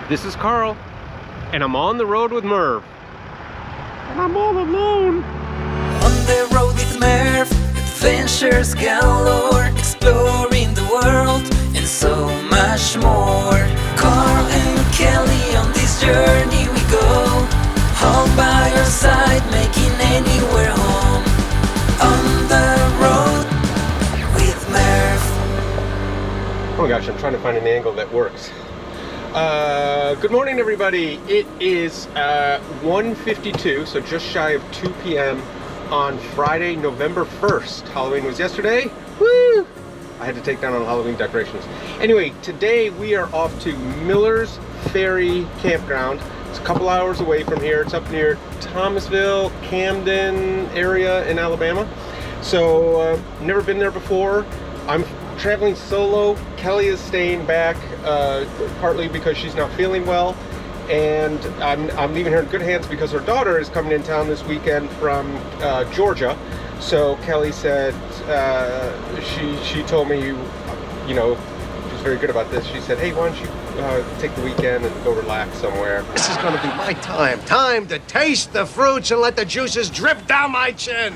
This is Carl, and I'm on the road with Merv. And I'm all alone. On the road with Merv, adventures galore, exploring the world and so much more. Carl and Kelly, on this journey we go, all by your side, making anywhere home. On the road with Merv. Oh my gosh, I'm trying to find an angle that works. Good morning, everybody. It is 1:52, so just shy of 2 p.m. on Friday, November 1st. Halloween was yesterday. Woo! I had to take down all the Halloween decorations. Anyway, today we are off to Millers Ferry Campground. It's a couple hours away from here. It's up near Thomasville, Camden area in Alabama. So, never been there before. I'm traveling solo. Kelly is staying back, partly because she's not feeling well, and I'm leaving her in good hands because her daughter is coming in town this weekend from Georgia. So Kelly said, she told me, you know, she's very good about this. She said, hey, why don't you take the weekend and go relax somewhere. This is gonna be my time. Time to taste the fruits and let the juices drip down my chin.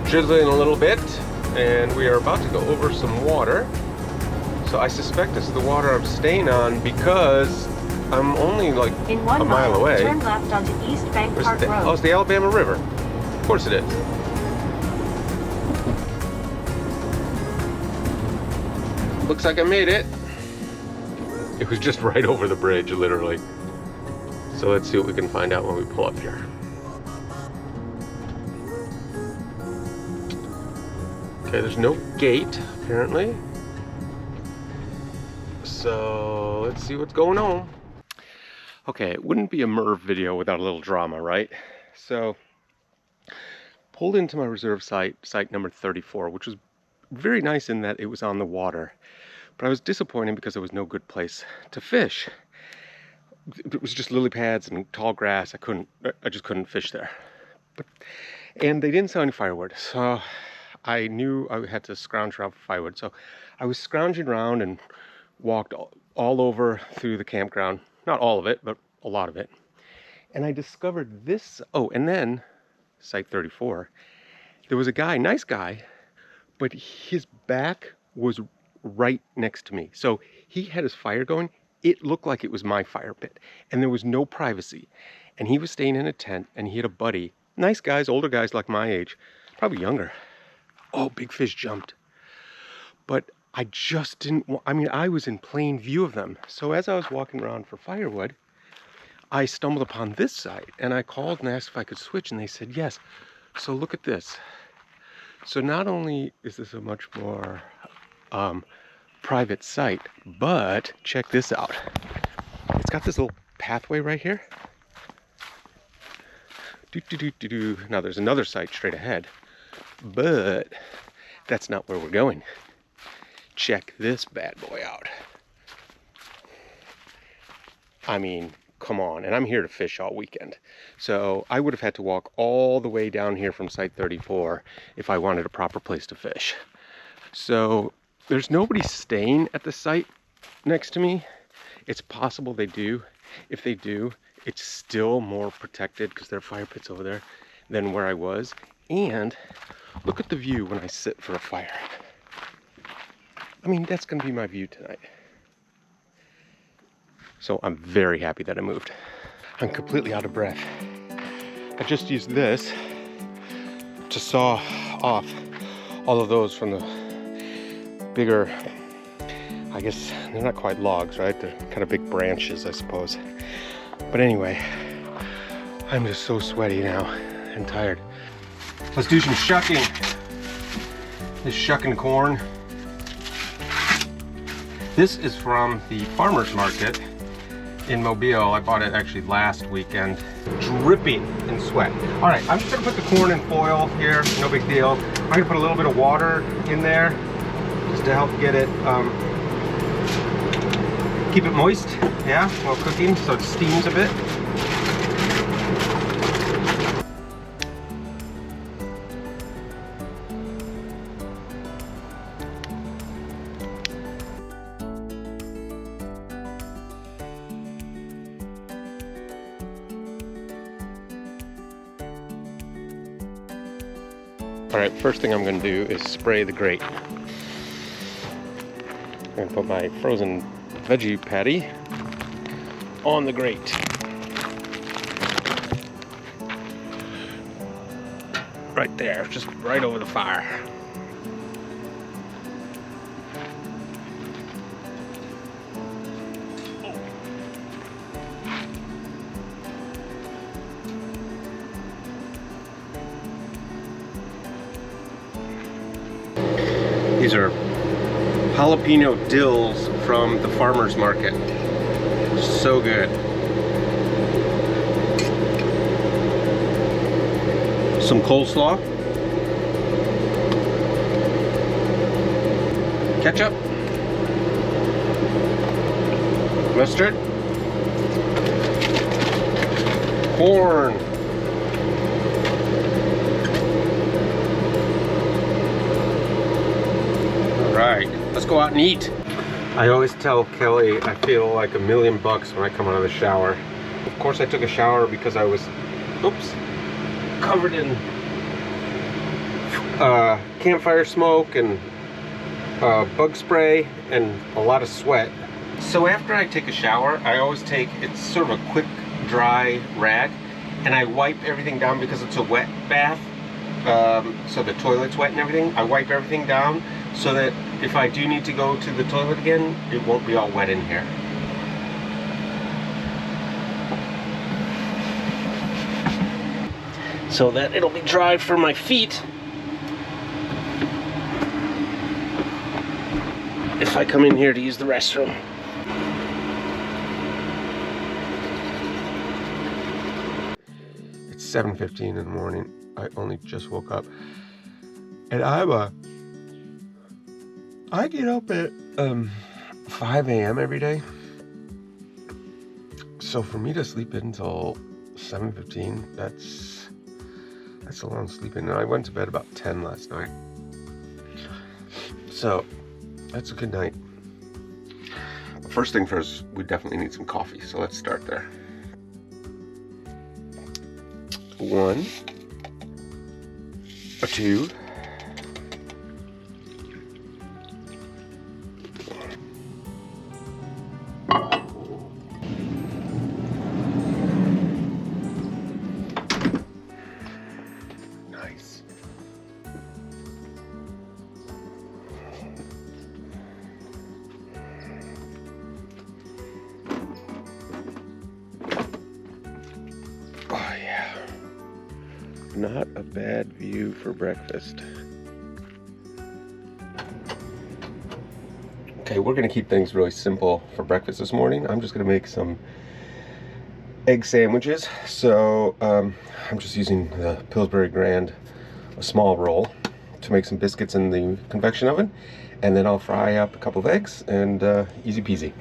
Drizzling a little bit, and we are about to go over some water. So I suspect this is the water I'm staying on because I'm only like in 1 a mile away. Turn left onto East Bank Park Road. Oh, it's the Alabama River. Of course it is. Looks like I made it. It was just right over the bridge, literally. So let's see what we can find out when we pull up here. Okay, there's no gate, apparently. So let's see what's going on. Okay, it wouldn't be a Merv video without a little drama, right? So, pulled into my reserve site number 34, which was very nice in that it was on the water. But I was disappointed because there was no good place to fish. It was just lily pads and tall grass. I just couldn't fish there. And they didn't sell any firewood, so I knew I had to scrounge around for firewood. So I was scrounging around and walked all over through the campground. Not all of it, but a lot of it. And I discovered this. Oh, and then, site 34, there was a guy, nice guy, but his back was right next to me. So he had his fire going. It looked like it was my fire pit. And there was no privacy. And he was staying in a tent, and he had a buddy. Nice guys, older guys like my age, probably younger. Oh, big fish jumped. But I just didn't want, I mean, I was in plain view of them. So as I was walking around for firewood, I stumbled upon this site, and I called and asked if I could switch, and they said yes. So look at this. So not only is this a much more private site, but check this out. It's got this little pathway right here. Now there's another site straight ahead, but that's not where we're going. Check this bad boy out. I mean, come on. And I'm here to fish all weekend. So I would have had to walk all the way down here from site 34 if I wanted a proper place to fish. So there's nobody staying at the site next to me. It's possible they do. If they do, it's still more protected because there are fire pits over there than where I was. And look at the view when I sit for a fire. I mean, that's going to be my view tonight. So I'm very happy that I moved. I'm completely out of breath. I just used this to saw off all of those from the bigger, I guess they're not quite logs, right? They're kind of big branches, I suppose. But anyway, I'm just so sweaty now and tired. Let's do some shucking. This shucking corn. This is from the farmer's market in Mobile. I bought it actually last weekend. Dripping in sweat. All right, I'm just gonna put the corn in foil here, no big deal. I'm gonna put a little bit of water in there just to help get it, keep it moist, yeah, while cooking, so it steams a bit. Alright, first thing I'm going to do is spray the grate. I'm going to put my frozen veggie patty on the grate. Right there, just right over the fire. These are jalapeno dills from the farmer's market. So good. Some coleslaw. Ketchup. Mustard. Corn. Alright, let's go out and eat. I always tell Kelly I feel like $1,000,000 when I come out of the shower. Of course I took a shower because I was, oops, covered in campfire smoke and bug spray and a lot of sweat. So after I take a shower, I always take, it's sort of a quick dry rag, and I wipe everything down because it's a wet bath. So the toilet's wet and everything. I wipe everything down so that if I do need to go to the toilet again, it won't be all wet in here. So that it'll be dry for my feet if I come in here to use the restroom. It's 7:15 in the morning. I only just woke up, and I get up at 5 a.m. every day. So for me to sleep until 7:15, that's a long sleep in. And I went to bed about 10 last night. So that's a good night. First thing first, we definitely need some coffee. So let's start there. 1 or 2. Nice. Oh yeah. Not a bad view for breakfast. Okay, we're gonna keep things really simple for breakfast this morning. I'm just gonna make some egg sandwiches. So I'm just using the Pillsbury Grand, a small roll, to make some biscuits in the convection oven, and then I'll fry up a couple of eggs and easy peasy.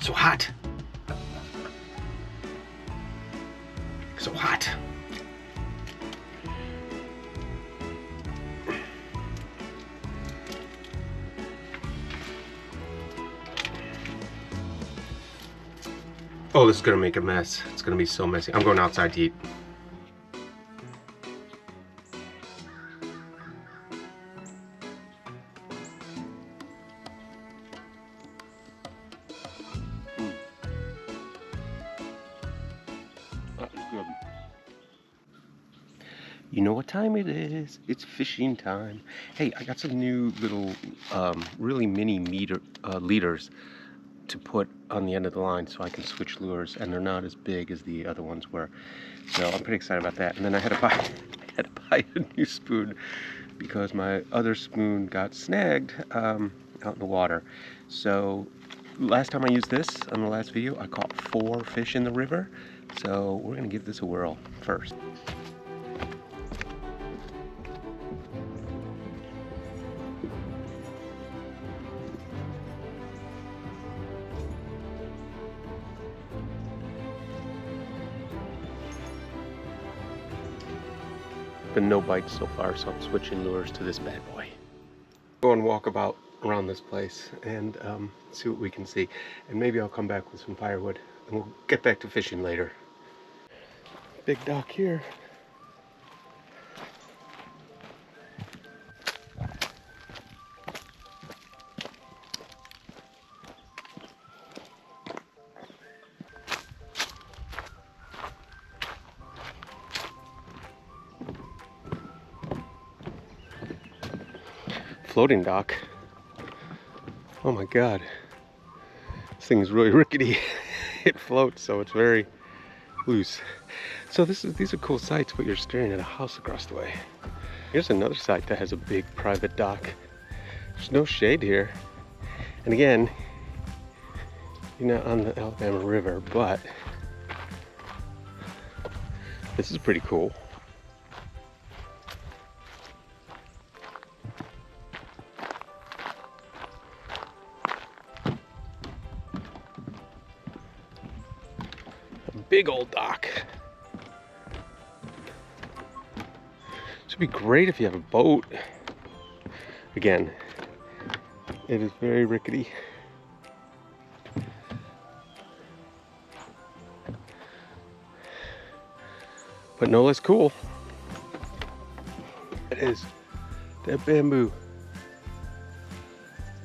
So hot. So hot. Oh, this is gonna make a mess. It's gonna be so messy. I'm going outside to eat. You know what time it is. It's fishing time. Hey, I got some new little, really mini leaders to put on the end of the line so I can switch lures, and they're not as big as the other ones were. So I'm pretty excited about that. And then I had to had to buy a new spoon because my other spoon got snagged out in the water. So last time I used this on the last video, I caught 4 fish in the river. So we're gonna give this a whirl first. Been no bites so far, so I'm switching lures to this bad boy. Go and walk about around this place and see what we can see, and maybe I'll come back with some firewood and we'll get back to fishing later. Big dock here. Floating dock. Oh my god, this thing is really rickety. It floats, so it's very loose. So these are cool sites, but you're staring at a house across the way. Here's another site that has a big private dock. There's no shade here, and again, you're not on the Alabama River, but this is pretty cool. Big old dock. This would be great if you have a boat. Again, it is very rickety. But no less cool. It is that bamboo.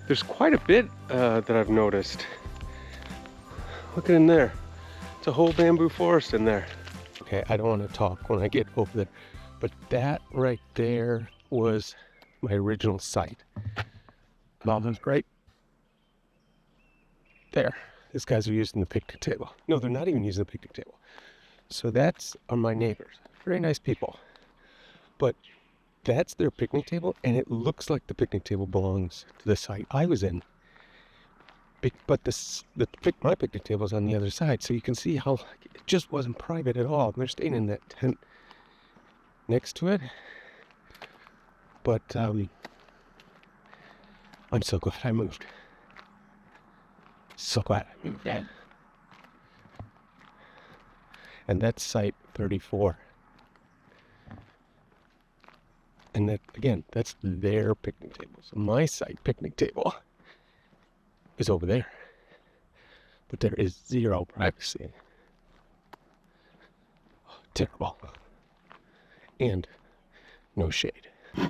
There's quite a bit that I've noticed. Look in there. A whole bamboo forest in there. Okay, I don't want to talk when I get over there, but that right there was my original site. That's great. There, these guys are using the picnic table. No, they're not even using the picnic table. So that's are my neighbors. Very nice people. But that's their picnic table, and it looks like the picnic table belongs to the site I was in. But my picnic table is on the other side, so you can see how it just wasn't private at all. They're staying in that tent next to it. But I'm so glad I moved. So glad I moved. Yeah. And that's site 34. And that, again, that's their picnic table. So my site picnic table is over there, but there is zero privacy. Oh, terrible. And no shade. All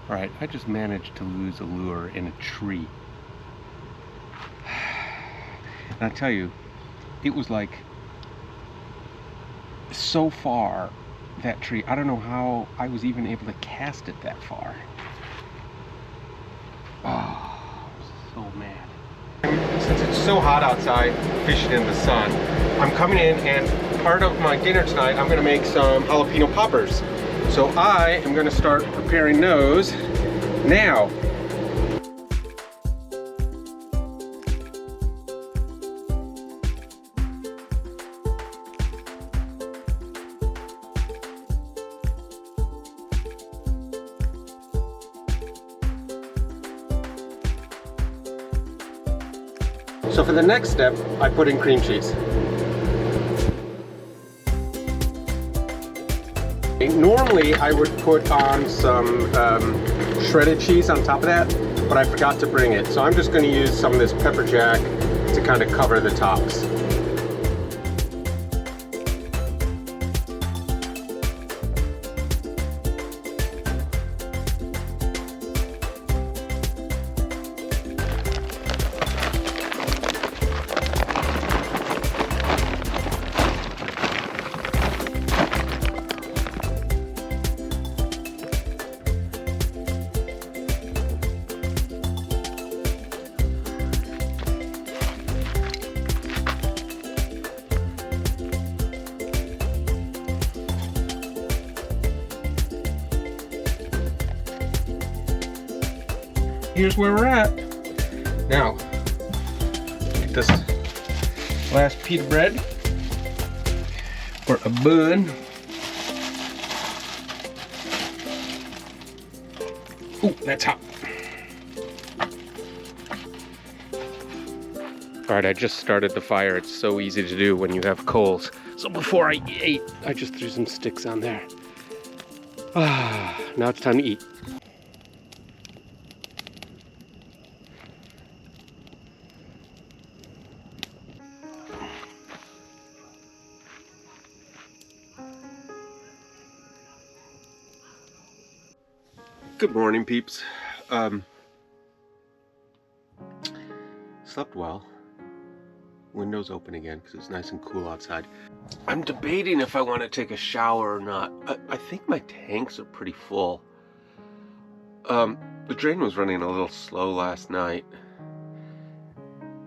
right, I just managed to lose a lure in a tree. And I tell you, it was like so far, that tree. I don't know how I was even able to cast it that far. Oh, I'm so mad. Since it's so hot outside, fishing in the sun, I'm coming in, and part of my dinner tonight, I'm gonna make some jalapeno poppers. So I am gonna start preparing those now. So for the next step, I put in cream cheese. Normally I would put on some shredded cheese on top of that, but I forgot to bring it. So I'm just going to use some of this pepper jack to kind of cover the tops. here's where we're at. Now, get this last pita bread or a bun. Ooh, that's hot. All right, I just started the fire. It's so easy to do when you have coals. So before I ate, I just threw some sticks on there. Now it's time to eat. Good morning, peeps. Slept well. Windows open again because it's nice and cool outside. I'm debating if I want to take a shower or not. I think my tanks are pretty full. The drain was running a little slow last night.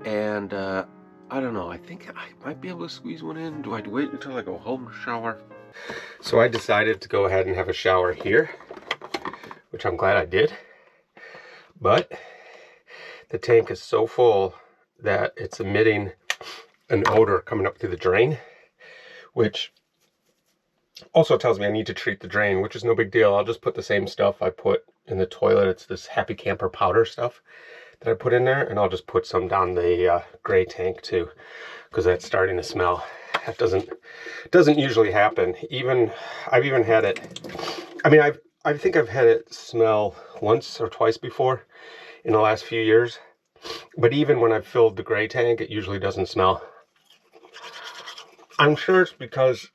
And I don't know, I think I might be able to squeeze one in. Do I wait until I go home to shower? So I decided to go ahead and have a shower here, which I'm glad I did. But the tank is so full that it's emitting an odor coming up through the drain, which also tells me I need to treat the drain, which is no big deal. I'll just put the same stuff I put in the toilet. It's this Happy Camper powder stuff that I put in there, and I'll just put some down the gray tank too, because that's starting to smell. That doesn't usually happen. I've even had it, I mean, I think I've had it smell once or twice before in the last few years, but even when I've filled the gray tank, it usually doesn't smell. I'm sure it's because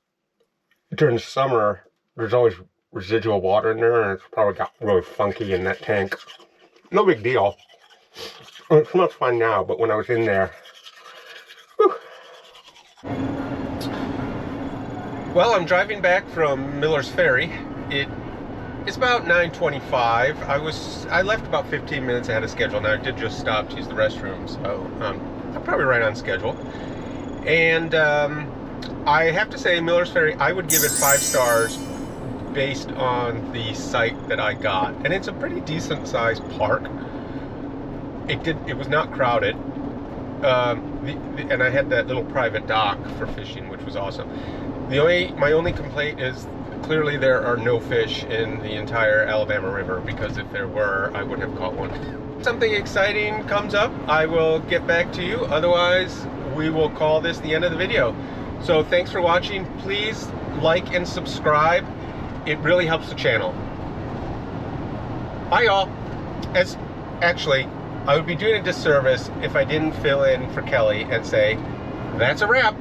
during the summer, there's always residual water in there, and it's probably got really funky in that tank. No big deal. It smells fine now, but when I was in there, whew. Well, I'm driving back from Millers Ferry. It's about 9:25. I left about 15 minutes ahead of schedule. Now I did just stop to use the restroom, so I'm probably right on schedule. And I have to say, Millers Ferry, I would give it 5 stars based on the site that I got, and it's a pretty decent sized park. It was not crowded, and I had that little private dock for fishing, which was awesome. My only complaint is clearly there are no fish in the entire Alabama River, because if there were, I wouldn't have caught one. If something exciting comes up, I will get back to you. Otherwise, we will call this the end of the video. So thanks for watching. Please like and subscribe. It really helps the channel. Bye, y'all. Actually, I would be doing a disservice if I didn't fill in for Kelly and say, that's a wrap.